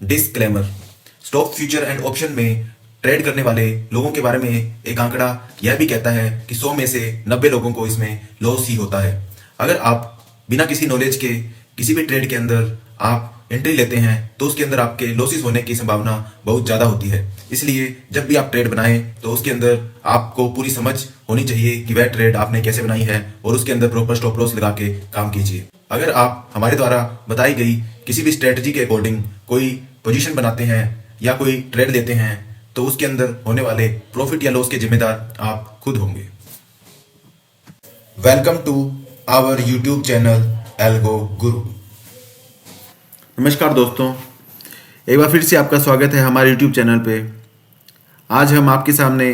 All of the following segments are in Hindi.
Disclaimer. Stock future and option में ट्रेड करने वाले लोगों के बारे में एक आंकड़ा यह भी कहता है कि 100 में से 90 लोगों को इसमें लॉस ही होता है। अगर आप बिना किसी नॉलेज के किसी भी ट्रेड के अंदर आप एंट्री लेते हैं तो उसके अंदर आपके लॉसेस होने की संभावना बहुत ज़्यादा होती है। इसलिए जब भी आप ट्रेड बनाएं तो उसके अंदर आपको पूरी समझ होनी चाहिए कि वह ट्रेड आपने कैसे बनाई है और उसके अंदर प्रॉपर स्टॉप लॉस लगा के काम कीजिए। अगर आप हमारे द्वारा बताई गई किसी भी स्ट्रेटजी के अकॉर्डिंग कोई पोजीशन बनाते हैं या कोई ट्रेड लेते हैं तो उसके अंदर होने वाले प्रॉफिट या लॉस के जिम्मेदार आप खुद होंगे। Welcome to our YouTube channel Algo Guru. नमस्कार दोस्तों, एक बार फिर से आपका स्वागत है हमारे YouTube चैनल पे। आज हम आपके सामने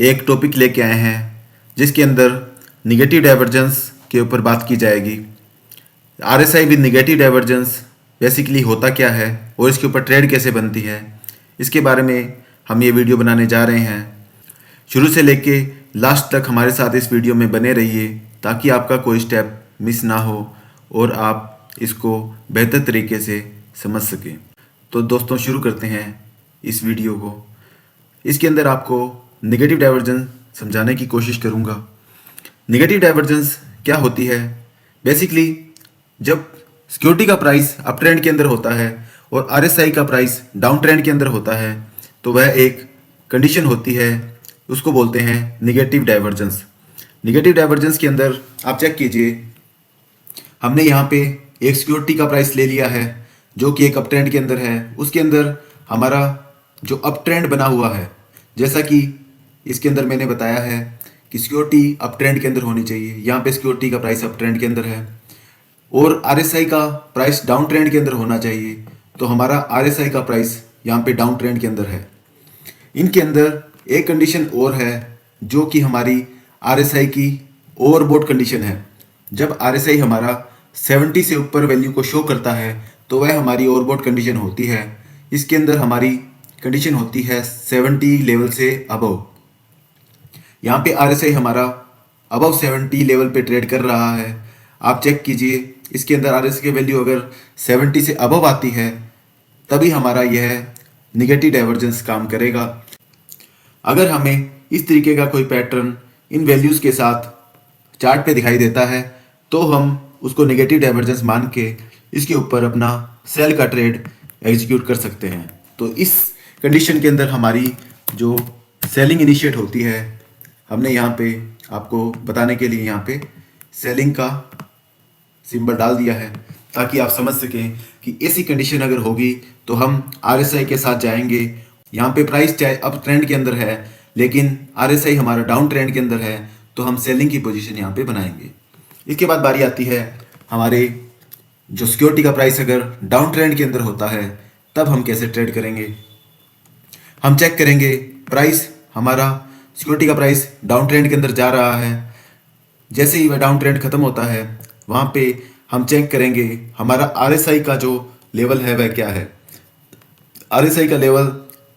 एक टॉपिक लेके आए हैं जिसके अंदर निगेटिव डाइवर्जेंस के ऊपर बात की जाएगी। RSI with negative divergence basically होता क्या है और इसके ऊपर ट्रेड कैसे बनती है, इसके बारे में हम ये वीडियो बनाने जा रहे हैं। शुरू से लेके लास्ट तक हमारे साथ इस वीडियो में बने रहिए ताकि आपका कोई स्टेप मिस ना हो और आप इसको बेहतर तरीके से समझ सकें। तो दोस्तों शुरू करते हैं इस वीडियो को। इसके अंदर आपको नेगेटिव डाइवर्जेंस समझाने की कोशिश करूंगा। नेगेटिव डाइवर्जेंस क्या होती है? बेसिकली जब सिक्योरिटी का प्राइस अप ट्रेंड के अंदर होता है और RSI का प्राइस डाउन ट्रेंड के अंदर होता है तो वह एक कंडीशन होती है, उसको बोलते हैं नेगेटिव डाइवर्जेंस। नेगेटिव डाइवर्जेंस के अंदर आप चेक कीजिए, हमने यहाँ पे एक सिक्योरिटी का प्राइस ले लिया है जो कि एक अप ट्रेंड के अंदर है। उसके अंदर हमारा जो अप ट्रेंड बना हुआ है, जैसा कि इसके अंदर मैंने बताया है कि सिक्योरिटी अप ट्रेंड के अंदर होनी चाहिए। यहाँ पे सिक्योरिटी का प्राइस अप ट्रेंड के अंदर है और RSI का प्राइस डाउन ट्रेंड के अंदर होना चाहिए, तो हमारा RSI का प्राइस यहाँ पे डाउन ट्रेंड के अंदर है। इनके अंदर एक कंडीशन और है जो कि हमारी RSI की ओवरबॉट कंडीशन है। जब RSI हमारा 70 से ऊपर वैल्यू को शो करता है तो वह हमारी ओवरबॉट कंडीशन होती है। इसके अंदर हमारी कंडीशन होती है 70 लेवल से अबव। यहाँ पे RSI हमारा अबव 70 लेवल पे ट्रेड कर रहा है। आप चेक कीजिए, इसके अंदर RSI की वैल्यू अगर 70 से अबव आती है तभी हमारा यह निगेटिव डाइवर्जेंस काम करेगा। अगर हमें इस तरीके का कोई पैटर्न इन वैल्यूज़ के साथ चार्ट पे दिखाई देता है तो हम उसको नेगेटिव डाइवर्जेंस मान के इसके ऊपर अपना सेल का ट्रेड एग्जीक्यूट कर सकते हैं। तो इस कंडीशन के अंदर हमारी जो सेलिंग इनिशिएट होती है, हमने यहाँ पे आपको बताने के लिए यहाँ पे सेलिंग का सिंबल डाल दिया है ताकि आप समझ सकें कि ऐसी कंडीशन अगर होगी तो हम RSI के साथ जाएंगे। यहाँ पे प्राइस चाहे अप ट्रेंड के अंदर है लेकिन RSI हमारा डाउन ट्रेंड के अंदर है तो हम सेलिंग की पोजीशन यहाँ पे बनाएंगे। इसके बाद बारी आती है हमारे जो सिक्योरिटी का प्राइस अगर डाउन ट्रेंड के अंदर होता है तब हम कैसे ट्रेड करेंगे। हम चेक करेंगे प्राइस हमारा सिक्योरिटी का प्राइस डाउन ट्रेंड के अंदर जा रहा है। जैसे ही वह डाउन ट्रेंड खत्म होता है वहाँ पे हम चेक करेंगे हमारा RSI का जो लेवल है वह क्या है। RSI का लेवल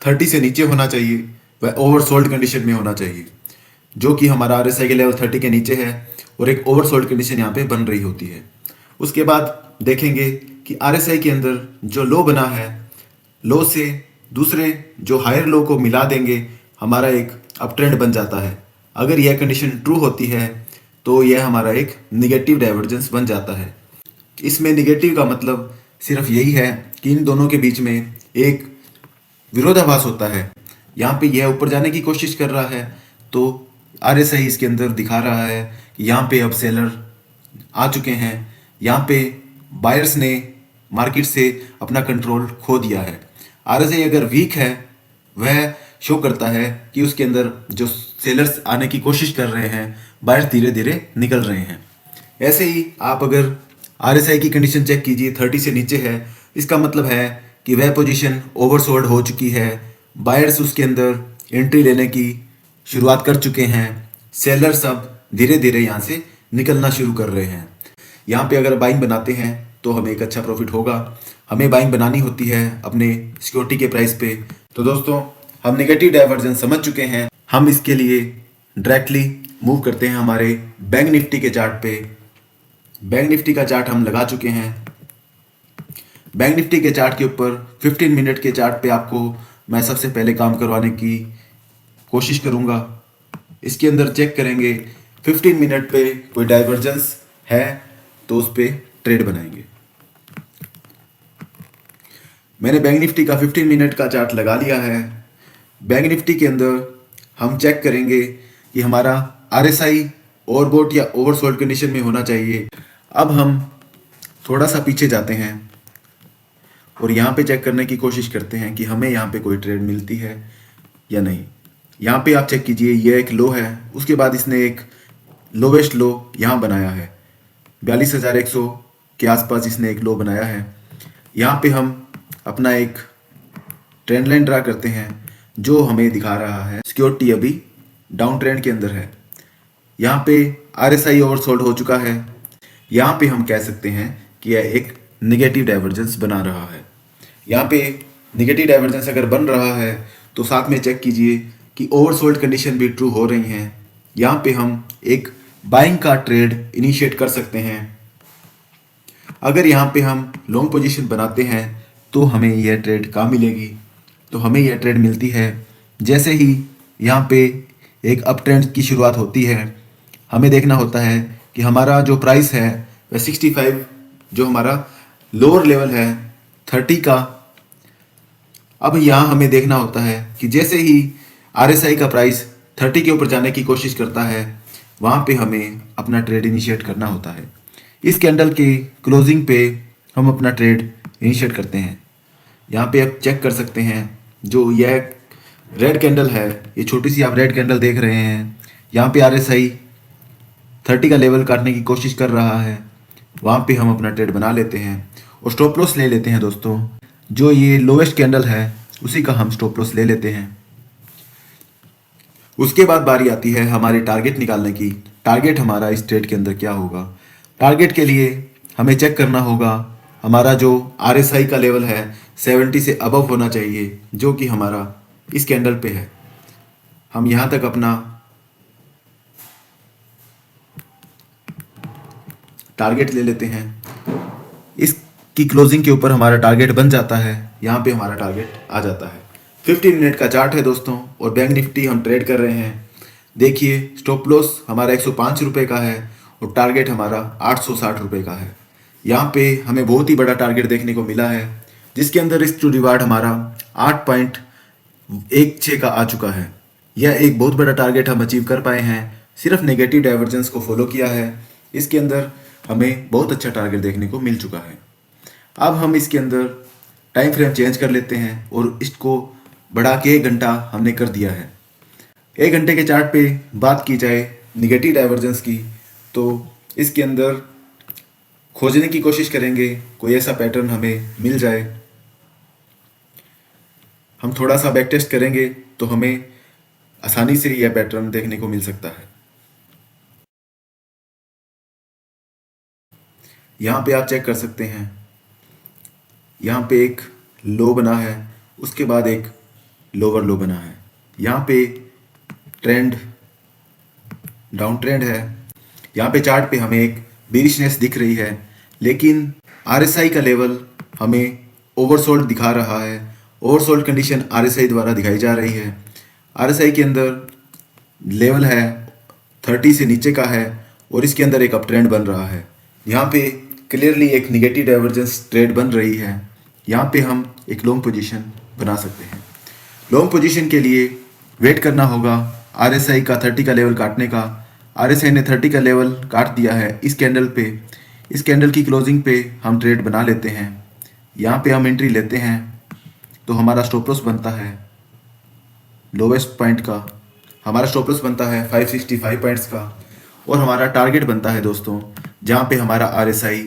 30 से नीचे होना चाहिए, वह ओवरसोल्ड कंडीशन में होना चाहिए, जो कि हमारा RSI के लेवल 30 के नीचे है और एक ओवरसोल्ड कंडीशन यहाँ पे बन रही होती है। उसके बाद देखेंगे कि RSI के अंदर जो लो बना है, लो से दूसरे जो हायर लो को मिला देंगे, हमारा एक अप ट्रेंड बन जाता है। अगर यह कंडीशन ट्रू होती है तो यह हमारा एक निगेटिव डाइवर्जेंस बन जाता है। इसमें निगेटिव का मतलब सिर्फ यही है कि इन दोनों के बीच में एक विरोधाभास होता है। यहाँ पे यह ऊपर जाने की कोशिश कर रहा है तो RSI इसके अंदर दिखा रहा है कि यहाँ पे अब सेलर आ चुके हैं, यहाँ पे बायर्स ने मार्केट से अपना कंट्रोल खो दिया है। RSI अगर वीक है वह शो करता है कि उसके अंदर जो सेलर्स आने की कोशिश कर रहे हैं, बायर्स धीरे धीरे निकल रहे हैं। ऐसे ही आप अगर RSI की कंडीशन चेक कीजिए, 30 से नीचे है, इसका मतलब है कि वह पोजीशन ओवरसोल्ड हो चुकी है। बायर्स उसके अंदर एंट्री लेने की शुरुआत कर चुके हैं। सेलर्स अब धीरे धीरे यहाँ से निकलना शुरू कर रहे हैं। यहाँ पे अगर बाइंग बनाते हैं तो हमें एक अच्छा प्रॉफिट होगा। हमें बाइंग बनानी होती है अपने सिक्योरिटी के प्राइस पे। तो दोस्तों हम नेगेटिव डाइवर्जेंस समझ चुके हैं। हम इसके लिए डायरेक्टली मूव करते हैं हमारे बैंक निफ्टी के चार्ट पे। बैंक निफ्टी का चार्ट हम लगा चुके हैं। बैंक निफ्टी के चार्ट के ऊपर 15 मिनट के चार्ट पे आपको मैं सबसे पहले काम करवाने की कोशिश करूंगा। इसके अंदर चेक करेंगे 15 मिनट पे कोई डाइवर्जेंस है तो उस पर ट्रेड बनाएंगे। मैंने बैंक निफ्टी का 15 मिनट का चार्ट लगा लिया है। बैंक निफ्टी के अंदर हम चेक करेंगे कि हमारा RSI ओवरबॉट या ओवरसोल्ड कंडीशन में होना चाहिए। अब हम थोड़ा सा पीछे जाते हैं और यहाँ पे चेक करने की कोशिश करते हैं कि हमें यहाँ पे कोई ट्रेड मिलती है या नहीं। यहाँ पे आप चेक कीजिए, ये एक लो है, उसके बाद इसने एक लोवेस्ट लो यहाँ बनाया है 42,100 के आसपास इसने एक लो बनाया है। यहाँ पे हम अपना एक ट्रेंड लाइन ड्रा करते हैं जो हमें दिखा रहा है सिक्योरिटी अभी डाउन ट्रेंड के अंदर है। यहाँ पे RSI ओवरसोल्ड हो चुका है। यहाँ पे हम कह सकते हैं कि यह एक निगेटिव डाइवर्जेंस बना रहा है। यहाँ पे निगेटिव डाइवर्जेंस अगर बन रहा है तो साथ में चेक कीजिए कि ओवरसोल्ड कंडीशन भी ट्रू हो रही हैं। यहाँ पे हम एक बाइंग का ट्रेड इनिशिएट कर सकते हैं। अगर यहाँ पे हम लॉन्ग पोजीशन बनाते हैं तो हमें यह ट्रेड कहाँ मिलेगी, तो हमें यह ट्रेड मिलती है जैसे ही यहाँ पे एक अप ट्रेंड की शुरुआत होती है। हमें देखना होता है कि हमारा जो प्राइस है वह 65 जो हमारा लोअर लेवल है 30 का। अब यहाँ हमें देखना होता है कि जैसे ही RSI का प्राइस 30 के ऊपर जाने की कोशिश करता है वहाँ पे हमें अपना ट्रेड इनिशिएट करना होता है। इस कैंडल के क्लोजिंग पे हम अपना ट्रेड इनिशिएट करते हैं। यहाँ पे आप चेक कर सकते हैं जो यह रेड कैंडल है, ये छोटी सी आप रेड कैंडल देख रहे हैं। यहाँ पे RSI 30 का लेवल काटने की कोशिश कर रहा है, वहाँ पे हम अपना ट्रेड बना लेते हैं और स्टॉप लॉस ले लेते हैं दोस्तों। जो ये लोवेस्ट कैंडल है उसी का हम स्टॉप लॉस ले लेते हैं। उसके बाद बारी आती है हमारे टारगेट निकालने की। टारगेट हमारा इस ट्रेड के अंदर क्या होगा। टारगेट के लिए हमें चेक करना होगा हमारा जो RSI का लेवल है 70 से अबव होना चाहिए, जो कि हमारा इस कैंडल पे है। हम यहाँ तक अपना टारगेट ले लेते हैं। इसकी क्लोजिंग के ऊपर हमारा टारगेट बन जाता है, यहाँ पे हमारा टारगेट आ जाता है। 15 मिनट का चार्ट है दोस्तों और बैंक निफ्टी हम ट्रेड कर रहे हैं। देखिए स्टॉप लॉस हमारा 105 रुपये का है और टारगेट हमारा 860 रुपये का है। यहाँ पे हमें बहुत ही बड़ा टारगेट देखने को मिला है जिसके अंदर रिस्क टू रिवार्ड हमारा 8.16 का आ चुका है। यह एक बहुत बड़ा टारगेट हम अचीव कर पाए हैं, सिर्फ नेगेटिव डाइवर्जेंस को फॉलो किया है। इसके अंदर हमें बहुत अच्छा टारगेट देखने को मिल चुका है। अब हम इसके अंदर टाइम फ्रेम चेंज कर लेते हैं और इसको बढ़ा के 1 घंटा हमने कर दिया है। 1 घंटे के चार्ट पे बात की जाए निगेटिव डाइवर्जेंस की तो इसके अंदर खोजने की कोशिश करेंगे कोई ऐसा पैटर्न हमें मिल जाए। हम थोड़ा सा बैक टेस्ट करेंगे तो हमें आसानी से यह पैटर्न देखने को मिल सकता है। यहाँ पे आप चेक कर सकते हैं, यहाँ पे एक लो बना है, उसके बाद एक लोअर लो बना है। यहाँ पे ट्रेंड डाउन ट्रेंड है। यहाँ पे चार्ट पे हमें एक बेरिशनेस दिख रही है, लेकिन RSI का लेवल हमें ओवरसोल्ड दिखा रहा है। ओवरसोल्ड कंडीशन RSI द्वारा दिखाई जा रही है। RSI के अंदर लेवल है 30 से नीचे का है और इसके अंदर एक अप ट्रेंड बन रहा है। यहाँ पे क्लियरली एक निगेटिव डाइवर्जेंस ट्रेड बन रही है। यहाँ पे हम एक लॉन्ग पोजीशन बना सकते हैं। लॉन्ग पोजीशन के लिए वेट करना होगा RSI का 30 का लेवल काटने का। RSI ने 30 का लेवल काट दिया है इस कैंडल पे। इस कैंडल की क्लोजिंग पे हम ट्रेड बना लेते हैं। यहाँ पे हम एंट्री लेते हैं तो हमारा स्टॉप लॉस बनता है लोवेस्ट पॉइंट का। हमारा स्टॉप लॉस बनता है 565 पॉइंट्स का और हमारा टारगेट बनता है दोस्तों जहाँ पे हमारा RSI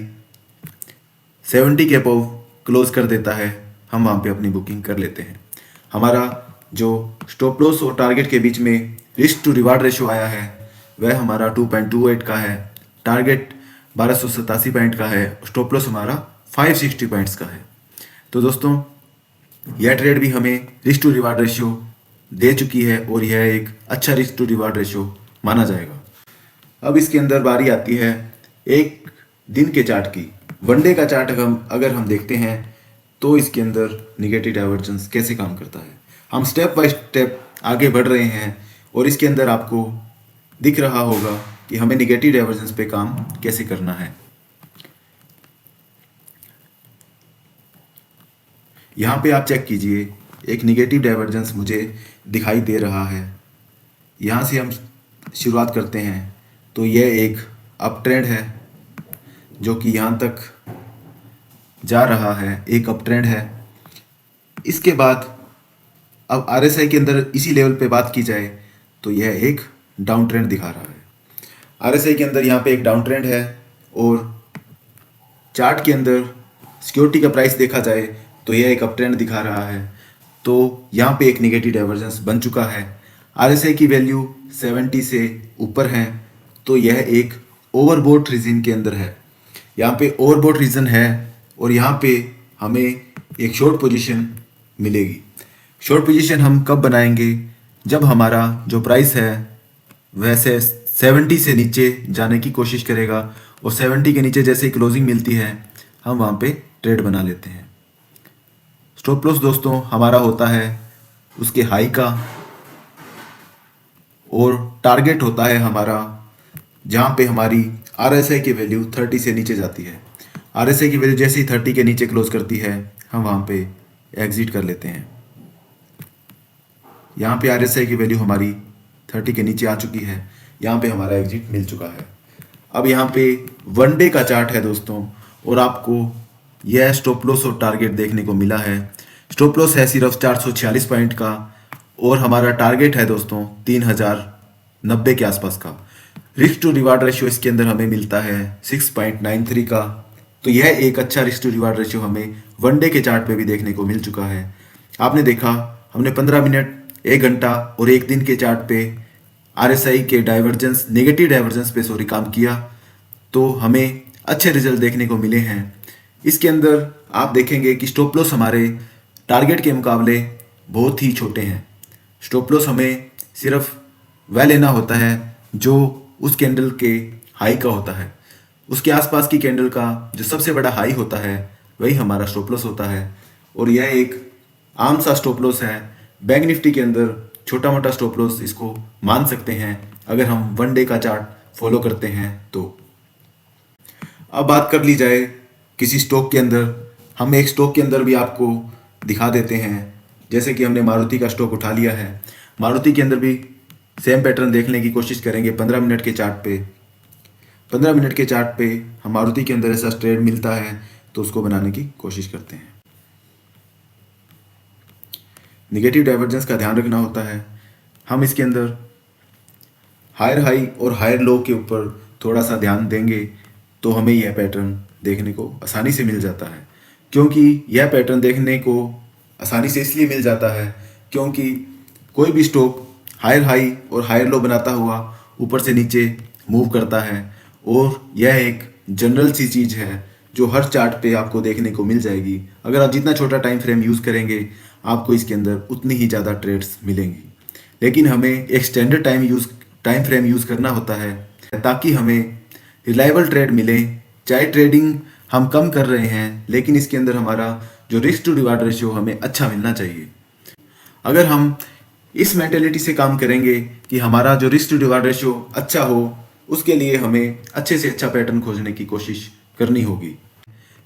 70 के अबव क्लोज कर देता है, हम वहाँ पे अपनी बुकिंग कर लेते हैं। हमारा जो स्टॉप लॉस और टारगेट के बीच में रिस्क टू रिवार्ड रेशियो आया है वह हमारा 2.28 का है। टारगेट 1287 पॉइंट का है, स्टॉप लॉस हमारा 560 पॉइंट्स का है। तो दोस्तों यह ट्रेड भी हमें रिस्क टू रिवार्ड रेशियो दे चुकी है और यह एक अच्छा रिस्क टू रिवार्ड रेशियो माना जाएगा। अब इसके अंदर बारी आती है एक दिन के चार्ट की। वनडे का चार्ट अगर हम देखते हैं तो इसके अंदर निगेटिव डाइवर्जेंस कैसे काम करता है। हम स्टेप बाय स्टेप आगे बढ़ रहे हैं और इसके अंदर आपको दिख रहा होगा कि हमें निगेटिव डाइवर्जेंस पे काम कैसे करना है। यहाँ पे आप चेक कीजिए, एक निगेटिव डाइवर्जेंस मुझे दिखाई दे रहा है। यहाँ से हम शुरुआत करते हैं तो यह एक अप ट्रेंड है जो कि यहाँ तक जा रहा है, एक अप ट्रेंड है। इसके बाद अब आरएसआई के अंदर इसी लेवल पे बात की जाए तो यह एक डाउन ट्रेंड दिखा रहा है। आरएसआई के अंदर यहाँ पे एक डाउन ट्रेंड है और चार्ट के अंदर सिक्योरिटी का प्राइस देखा जाए तो यह एक अप ट्रेंड दिखा रहा है। तो यहाँ पे एक निगेटिव डाइवर्जेंस बन चुका है। आरएसआई की वैल्यू 70 से ऊपर है तो यह एक ओवरबोट रीजन के अंदर है। यहाँ पे ओवरबोट रीजन है और यहाँ पे हमें एक शॉर्ट पोजीशन मिलेगी। शॉर्ट पोजीशन हम कब बनाएंगे? जब हमारा जो प्राइस है वैसे 70 से नीचे जाने की कोशिश करेगा और 70 के नीचे जैसे ही क्लोजिंग मिलती है हम वहाँ पे ट्रेड बना लेते हैं। स्टॉप लॉस दोस्तों हमारा होता है उसके हाई का और टारगेट होता है हमारा जहाँ पे हमारी आरएसआई की वैल्यू 30 से नीचे जाती है। आरएसआई की वैल्यू जैसे ही 30 के नीचे क्लोज करती है हम वहाँ पे एग्जिट कर लेते हैं। यहाँ पे आरएसआई की वैल्यू हमारी 30 के नीचे आ चुकी है, यहाँ पे हमारा एग्जिट मिल चुका है। अब यहाँ पे वन डे का चार्ट है दोस्तों और आपको यह स्टॉप लॉस और टारगेट देखने को मिला है। स्टॉप लॉस है सिर्फ 446 पॉइंट का और हमारा टारगेट है दोस्तों 3090 के आसपास का। रिस्क टू रिवार्ड रेशियो इसके अंदर हमें मिलता है 6.93 का। तो यह एक अच्छा रिस्क टू रिवार्ड रेशियो हमें वन डे के चार्ट पे भी देखने को मिल चुका है। आपने देखा हमने 15 मिनट, 1 घंटा और 1 दिन के चार्ट पे आरएसआई के डाइवर्जेंस, नेगेटिव डाइवर्जेंस पे काम किया तो हमें अच्छे रिजल्ट देखने को मिले हैं। इसके अंदर आप देखेंगे कि स्टॉप लॉस हमारे टारगेट के मुकाबले बहुत ही छोटे हैं। स्टॉप लॉस हमें सिर्फ वह लेना होता है जो उस कैंडल के हाई का होता है। उसके आसपास की कैंडल का जो सबसे बड़ा हाई होता है वही हमारा स्टॉप लॉस होता है और यह एक आम सा स्टॉप लॉस है। बैंक निफ्टी के अंदर छोटा मोटा स्टॉप लॉस इसको मान सकते हैं अगर हम वन डे का चार्ट फॉलो करते हैं तो। अब बात कर ली जाए किसी स्टॉक के अंदर, हम एक स्टॉक के अंदर भी आपको दिखा देते हैं। जैसे कि हमने मारुति का स्टॉक उठा लिया है, मारुति के अंदर भी सेम पैटर्न देखने की कोशिश करेंगे 15 मिनट के चार्ट पे। 15 मिनट के चार्ट पे हम मारुति के अंदर ऐसा ट्रेड मिलता है तो उसको बनाने की कोशिश करते हैं। निगेटिव डाइवर्जेंस का ध्यान रखना होता है। हम इसके अंदर हायर हाई और हायर लो के ऊपर थोड़ा सा ध्यान देंगे तो हमें यह पैटर्न देखने को आसानी से मिल जाता है। क्योंकि यह पैटर्न देखने को आसानी से इसलिए मिल जाता है क्योंकि कोई भी स्टॉक हायर हाई और हायर लो बनाता हुआ ऊपर से नीचे मूव करता है और यह एक जनरल सी चीज़ है जो हर चार्ट पे आपको देखने को मिल जाएगी। अगर आप जितना छोटा टाइम फ्रेम यूज़ करेंगे आपको इसके अंदर उतनी ही ज़्यादा ट्रेड्स मिलेंगी। लेकिन हमें एक स्टैंडर्ड टाइम फ्रेम यूज़ करना होता है ताकि हमें रिलायबल ट्रेड मिले। चाहे ट्रेडिंग हम कम कर रहे हैं लेकिन इसके अंदर हमारा जो रिस्क टू रिवार्ड रेशियो हमें अच्छा मिलना चाहिए। अगर हम इस मेंटेलिटी से काम करेंगे कि हमारा जो रिस्क टू रिवार्ड रेशियो अच्छा हो, उसके लिए हमें अच्छे से अच्छा पैटर्न खोजने की कोशिश करनी होगी।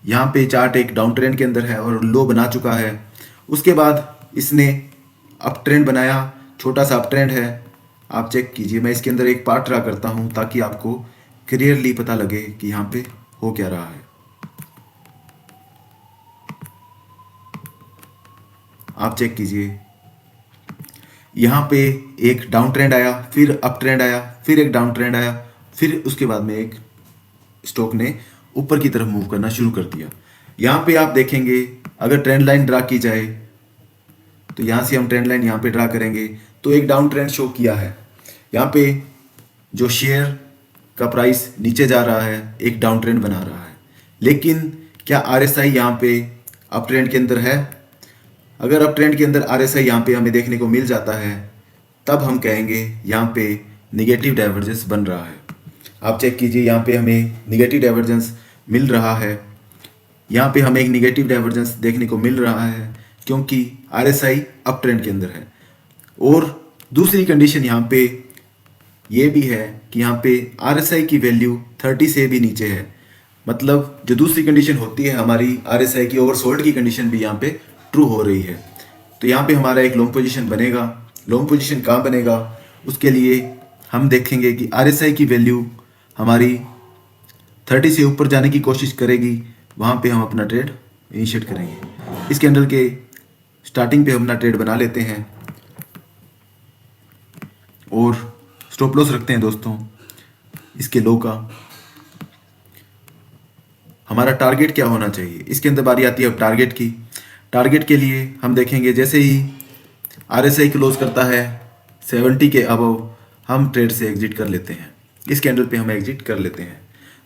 यहाँ पे चार्ट एक डाउन ट्रेंड के अंदर है और लो बना चुका है। उसके बाद इसने अप ट्रेंड बनाया, छोटा सा अप ट्रेंड है। आप चेक कीजिए, मैं इसके अंदर एक पार्ट ड्रा करता हूँ ताकि आपको क्लियरली पता लगे कि यहाँ पे हो क्या रहा है। आप चेक कीजिए, यहाँ पे एक डाउन ट्रेंड आया, फिर अप ट्रेंड आया, फिर एक डाउन ट्रेंड आया, फिर उसके बाद में एक स्टॉक ने ऊपर की तरफ मूव करना शुरू कर दिया। यहाँ पे आप देखेंगे अगर ट्रेंड लाइन ड्रा की जाए तो यहाँ से हम ट्रेंड लाइन यहाँ पे ड्रा करेंगे तो एक डाउन ट्रेंड शो किया है। यहाँ पे जो शेयर का प्राइस नीचे जा रहा है एक डाउन ट्रेंड बना रहा है। लेकिन क्या आरएसआई यहाँ पे अप ट्रेंड के अंदर है? अगर अप ट्रेंड के अंदर आरएसआई यहाँ पे हमें देखने को मिल जाता है तब हम कहेंगे यहाँ पे निगेटिव डाइवर्जेंस बन रहा है। आप चेक कीजिए, यहाँ पे हमें निगेटिव डाइवर्जेंस मिल रहा है। यहाँ पे हमें एक निगेटिव डाइवर्जेंस देखने को मिल रहा है क्योंकि RSI अप ट्रेंड के अंदर है। और दूसरी कंडीशन यहाँ पे ये भी है कि यहाँ पे RSI की वैल्यू 30 से भी नीचे है। मतलब जो दूसरी कंडीशन होती है हमारी RSI की ओवरसोल्ड की कंडीशन भी यहाँ पे ट्रू हो रही है। तो यहाँ पे हमारा एक लॉन्ग पोजीशन बनेगा। लॉन्ग पोजीशन कहाँ बनेगा उसके लिए हम देखेंगे कि RSI की वैल्यू हमारी 30 से ऊपर जाने की कोशिश करेगी, वहाँ पे हम अपना ट्रेड इनिशिएट करेंगे। इस कैंडल के स्टार्टिंग पे हम अपना ट्रेड बना लेते हैं और स्टॉप लॉस रखते हैं दोस्तों इसके लो का। हमारा टारगेट क्या होना चाहिए, इसके अंदर बारी आती है अब टारगेट की। टारगेट के लिए हम देखेंगे जैसे ही RSI क्लोज करता है 70 के अबव हम ट्रेड से एग्जिट कर लेते हैं। इस कैंडल पे हम एग्जिट कर लेते हैं।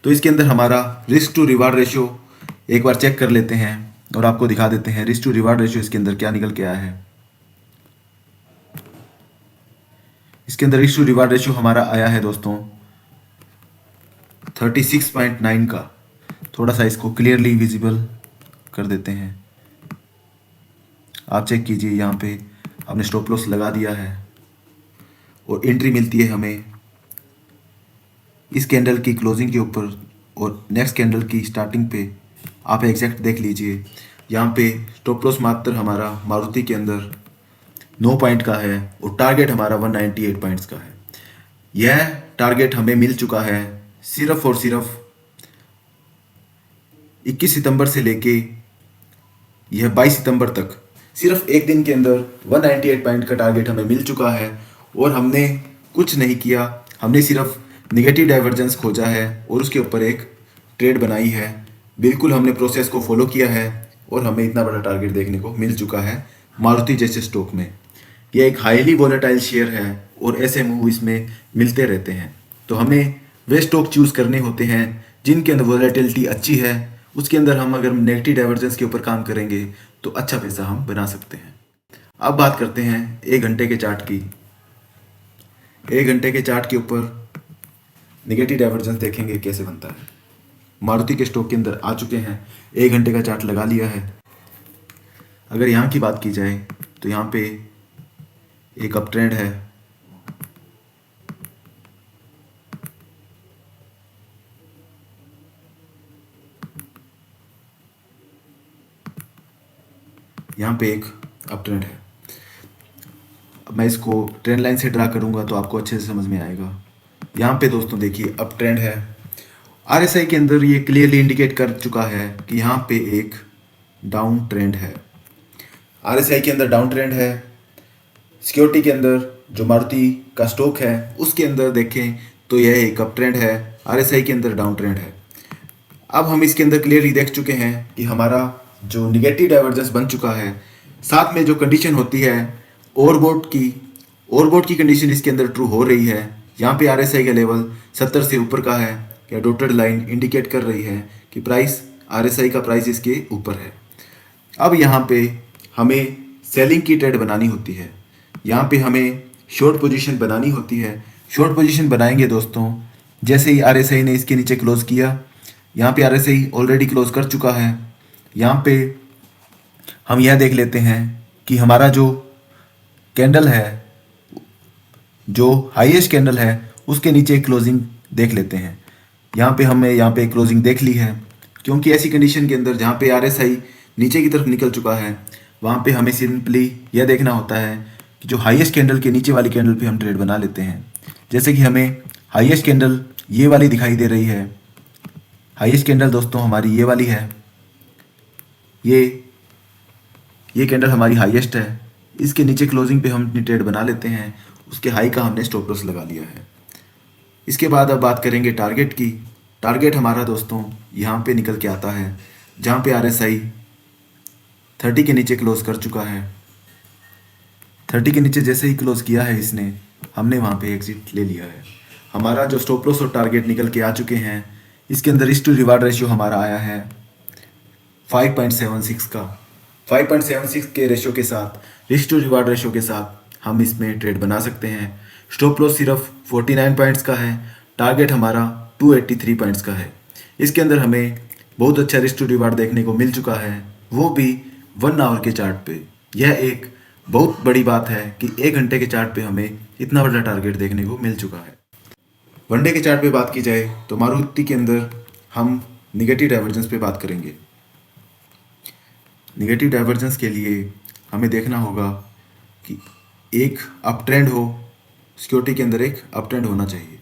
तो इसके अंदर हमारा रिस्क टू रिवार्ड रेशियो एक बार चेक कर लेते हैं और आपको दिखा देते हैं रिस्क टू रिवार्ड रेशियो इसके अंदर क्या निकल के आया है। इसके अंदर रिस्क टू रिवार्ड रेशियो हमारा आया है दोस्तों 36.9 का। थोड़ा सा इसको क्लियरली विजिबल कर देते हैं। आप चेक कीजिए, यहाँ पे आपने स्टॉप लॉस लगा दिया है और एंट्री मिलती है हमें इस कैंडल की क्लोजिंग के ऊपर और नेक्स्ट कैंडल की स्टार्टिंग पे। आप एग्जैक्ट देख लीजिए, यहाँ पे स्टॉप लॉस मात्र हमारा मारुति के अंदर 9 पॉइंट का है और टारगेट हमारा 198 पॉइंट्स का है। यह टारगेट हमें मिल चुका है सिर्फ और सिर्फ 21 सितंबर से लेके यह 22 सितंबर तक सिर्फ एक दिन के अंदर 198 पॉइंट का टारगेट हमें मिल चुका है। और हमने कुछ नहीं किया, हमने सिर्फ निगेटिव डाइवर्जेंस खोजा है और उसके ऊपर एक ट्रेड बनाई है। बिल्कुल हमने प्रोसेस को फॉलो किया है और हमें इतना बड़ा टारगेट देखने को मिल चुका है मारुति जैसे स्टॉक में। यह एक हाईली वोलेटाइल शेयर है और ऐसे मूव इसमें मिलते रहते हैं। तो हमें वे स्टॉक चूज़ करने होते हैं जिनके अंदर वोलेटिलिटी अच्छी है। उसके अंदर हम अगर नेगेटिव डाइवर्जेंस के ऊपर काम करेंगे तो अच्छा पैसा हम बना सकते हैं। अब बात करते हैं 1 घंटे के चार्ट की। 1 घंटे के चार्ट के ऊपर नेगेटिव डाइवर्जेंस देखेंगे कैसे बनता है। मारुति के स्टॉक के अंदर आ चुके हैं, 1 घंटे का चार्ट लगा लिया है। अगर यहाँ की बात की जाए तो यहाँ पे एक अप ट्रेंड है, यहाँ पे एक अप ट्रेंड है। अब मैं इसको ट्रेंड लाइन से ड्रा करूँगा तो आपको अच्छे से समझ में आएगा। यहाँ पे दोस्तों देखिए अप ट्रेंड है। RSI के अंदर ये क्लियरली इंडिकेट कर चुका है कि यहाँ पे एक डाउन ट्रेंड है। RSI के अंदर डाउन ट्रेंड है। सिक्योरिटी के अंदर जो मारुति का स्टॉक है उसके अंदर देखें तो यह एक अप ट्रेंड है, RSI के अंदर डाउन ट्रेंड है। अब हम इसके अंदर क्लियरली देख चुके हैं कि हमारा जो निगेटिव डाइवर्जेंस बन चुका है, साथ में जो कंडीशन होती है ओवरबॉट की कंडीशन इसके अंदर ट्रू हो रही है। यहाँ पे RSI का लेवल 70 से ऊपर का है। या डॉटेड लाइन इंडिकेट कर रही है कि प्राइस RSI का प्राइस इसके ऊपर है। अब यहाँ पे हमें सेलिंग की ट्रेड बनानी होती है। यहाँ पे हमें शॉर्ट पोजीशन बनानी होती है। शॉर्ट पोजीशन बनाएंगे दोस्तों जैसे ही RSI ने इसके नीचे क्लोज किया। यहाँ पे RSI ऑलरेडी क्लोज कर चुका है। यहाँ पे हम यह देख लेते हैं कि हमारा जो कैंडल है, जो हाईएस्ट कैंडल है, उसके नीचे क्लोजिंग देख लेते हैं। यहाँ पे हमने यहाँ पे क्लोजिंग देख ली है क्योंकि ऐसी कंडीशन के अंदर जहाँ पे RSI नीचे की तरफ निकल चुका है वहाँ पे हमें सिंपली यह देखना होता है कि जो हाईएस्ट कैंडल के नीचे वाली कैंडल पे हम ट्रेड बना लेते हैं। जैसे कि हमें हाईएस्ट कैंडल ये वाली दिखाई दे रही है। हाईएस्ट कैंडल दोस्तों हमारी ये वाली है। ये कैंडल हमारी हाईएस्ट है। इसके नीचे क्लोजिंग पे हम अपनी ट्रेड बना लेते हैं। उसके हाई का हमने स्टॉप लॉस लगा लिया है। इसके बाद अब बात करेंगे टारगेट की। टारगेट हमारा दोस्तों यहाँ पे निकल के आता है जहाँ पे RSI 30 के नीचे क्लोज कर चुका है। 30 के नीचे जैसे ही क्लोज किया है इसने, हमने वहाँ पे एग्जिट ले लिया है। हमारा जो स्टॉप लॉस और टारगेट निकल के आ चुके हैं। इसके अंदर रिस्क टू रिवार्ड रेशियो हमारा आया है 5.76 का। 5.76 के रेशियो के साथ, रिस्क टू रिवार्ड रेशियो के साथ हम इसमें ट्रेड बना सकते हैं। स्टॉप लॉस सिर्फ 49 पॉइंट्स का है। टारगेट हमारा 283 पॉइंट्स का है। इसके अंदर हमें बहुत अच्छा रिस्क टू रिवार्ड देखने को मिल चुका है, वो भी 1 आवर के चार्ट पे। यह एक बहुत बड़ी बात है कि 1 घंटे के चार्ट पे हमें इतना बड़ा टारगेट देखने को मिल चुका है। वनडे के चार्ट पे बात की जाए तो मारुति के अंदर हम निगेटिव डाइवर्जेंस पे बात करेंगे। निगेटिव डाइवर्जेंस के लिए हमें देखना होगा कि एक अप ट्रेंड हो, सिक्योरिटी के अंदर एक अप ट्रेंड होना चाहिए।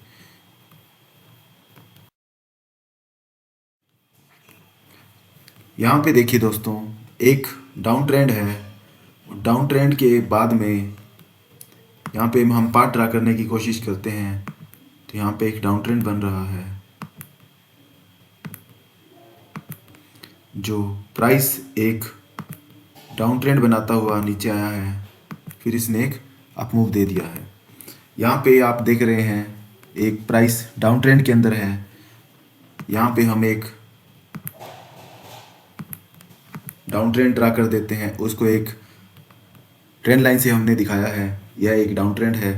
यहाँ पे देखिए दोस्तों, एक डाउन ट्रेंड है। डाउन ट्रेंड के बाद में यहाँ पे हम पार्ट ड्रा करने की कोशिश करते हैं तो यहाँ पे एक डाउन ट्रेंड बन रहा है, जो प्राइस एक डाउन ट्रेंड बनाता हुआ नीचे आया है, फिर इसने एक अप मूव दे दिया है। यहाँ पे आप देख रहे हैं एक प्राइस डाउन ट्रेंड के अंदर है। यहाँ पे हम एक डाउन ट्रेंड ड्रा कर देते हैं, उसको एक ट्रेंड लाइन से हमने दिखाया है, यह एक डाउन ट्रेंड है।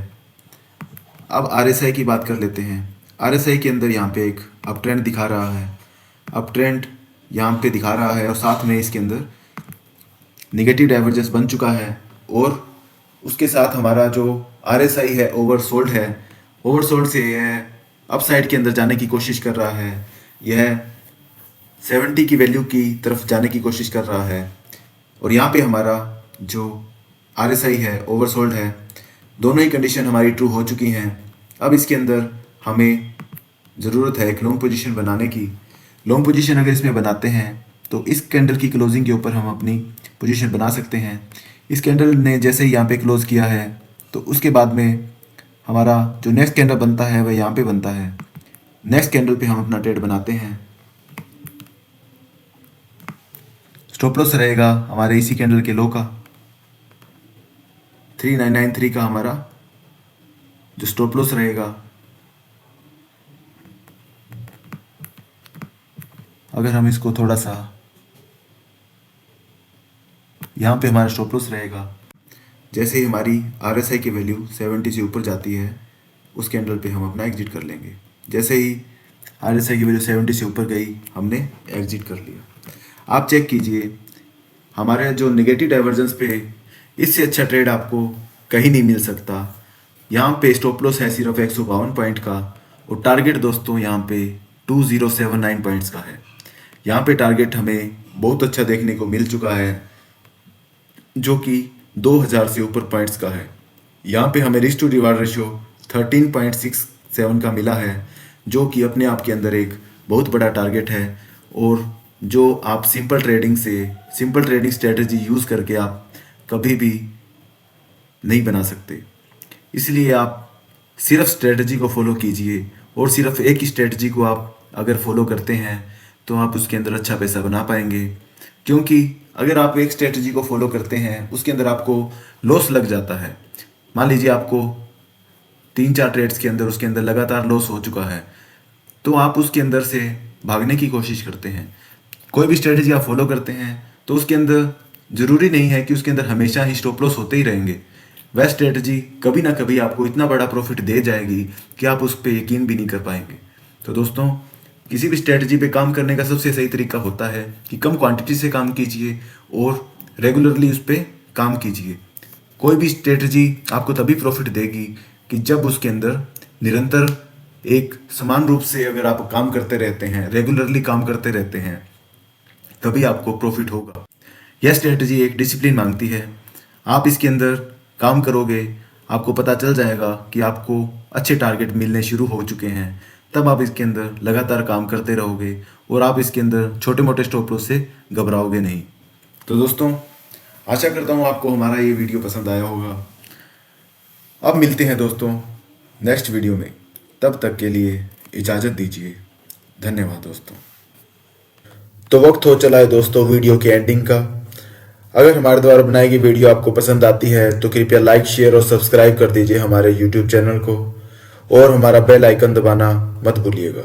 अब RSI की बात कर लेते हैं। RSI के अंदर यहाँ पे एक अप ट्रेंड दिखा रहा है, अप ट्रेंड यहाँ पे दिखा रहा है और साथ में इसके अंदर निगेटिव डाइवर्जेंस बन चुका है और उसके साथ हमारा जो RSI है ओवरसोल्ड है। ओवरसोल्ड से यह अपसाइड के अंदर जाने की कोशिश कर रहा है, यह 70 की वैल्यू की तरफ जाने की कोशिश कर रहा है और यहाँ पे हमारा जो RSI है ओवरसोल्ड है। दोनों ही कंडीशन हमारी ट्रू हो चुकी हैं। अब इसके अंदर हमें ज़रूरत है एक लॉन्ग पोजीशन बनाने की। लॉन्ग पोजीशन अगर इसमें बनाते हैं तो इस कैंडल की क्लोजिंग के ऊपर हम अपनी पोजीशन बना सकते हैं। इस कैंडल ने जैसे ही यहाँ पे क्लोज किया है तो उसके बाद में हमारा जो नेक्स्ट कैंडल बनता है वह यहाँ पे बनता है। नेक्स्ट कैंडल पे हम अपना ट्रेड बनाते हैं। स्टॉप लॉस रहेगा हमारे इसी कैंडल के लो का, 3993 का हमारा जो स्टॉप लॉस रहेगा। अगर हम इसको थोड़ा सा, यहाँ पे हमारा स्टॉप लॉस रहेगा। जैसे ही हमारी RSI की वैल्यू 70 से ऊपर जाती है उस कैंडल पे हम अपना एग्जिट कर लेंगे। जैसे ही RSI की वैल्यू 70 से ऊपर गई हमने एग्जिट कर लिया। आप चेक कीजिए हमारे जो निगेटिव डाइवर्जेंस पे इससे अच्छा ट्रेड आपको कहीं नहीं मिल सकता। यहाँ पे स्टॉप लॉस है सिर्फ 152 पॉइंट का और टारगेट दोस्तों यहाँ पे 2079 पॉइंट्स का है। यहाँ पे टारगेट हमें बहुत अच्छा देखने को मिल चुका है जो कि 2000 से ऊपर पॉइंट्स का है। यहाँ पे हमें रिस्क टू रिवार्ड रेशियो 13.67 का मिला है, जो कि अपने आप के अंदर एक बहुत बड़ा टारगेट है और जो आप सिंपल ट्रेडिंग स्ट्रेटजी यूज़ करके आप कभी भी नहीं बना सकते। इसलिए आप सिर्फ स्ट्रेटजी को फॉलो कीजिए और सिर्फ एक ही स्ट्रेटजी को आप अगर फॉलो करते हैं तो आप उसके अंदर अच्छा पैसा बना पाएंगे। क्योंकि अगर आप एक स्ट्रेटजी को फॉलो करते हैं उसके अंदर आपको लॉस लग जाता है। मान लीजिए आपको 3-4 ट्रेड्स के अंदर उसके अंदर लगातार लॉस हो चुका है तो आप उसके अंदर से भागने की कोशिश करते हैं। कोई भी स्ट्रेटजी आप फॉलो करते हैं तो उसके अंदर ज़रूरी नहीं है कि उसके अंदर हमेशा ही स्टॉप लॉस होते ही रहेंगे। वह स्ट्रेटजी कभी ना कभी आपको इतना बड़ा प्रॉफिट दे जाएगी कि आप उस पर यकीन भी नहीं कर पाएंगे। तो दोस्तों, किसी भी स्ट्रेटजी पे काम करने का सबसे सही तरीका होता है कि कम क्वांटिटी से काम कीजिए और रेगुलरली उस पर काम कीजिए। कोई भी स्ट्रेटजी आपको तभी प्रॉफिट देगी कि जब उसके अंदर निरंतर एक समान रूप से अगर आप काम करते रहते हैं, रेगुलरली काम करते रहते हैं, तभी आपको प्रॉफिट होगा। यह स्ट्रेटजी एक डिसिप्लिन मांगती है। आप इसके अंदर काम करोगे, आपको पता चल जाएगा कि आपको अच्छे टारगेट मिलने शुरू हो चुके हैं। तब आप इसके अंदर लगातार काम करते रहोगे और आप इसके अंदर छोटे मोटे स्टॉप लॉस से घबराओगे नहीं। तो दोस्तों, आशा करता हूँ आपको हमारा ये वीडियो पसंद आया होगा। अब मिलते हैं दोस्तों नेक्स्ट वीडियो में, तब तक के लिए इजाज़त दीजिए। धन्यवाद दोस्तों। तो वक्त हो चला है दोस्तों वीडियो के एंडिंग का। अगर हमारे द्वारा बनाई गई वीडियो आपको पसंद आती है तो कृपया लाइक, शेयर और सब्सक्राइब कर दीजिए हमारे YouTube चैनल को और हमारा बेल आइकन दबाना मत भूलिएगा।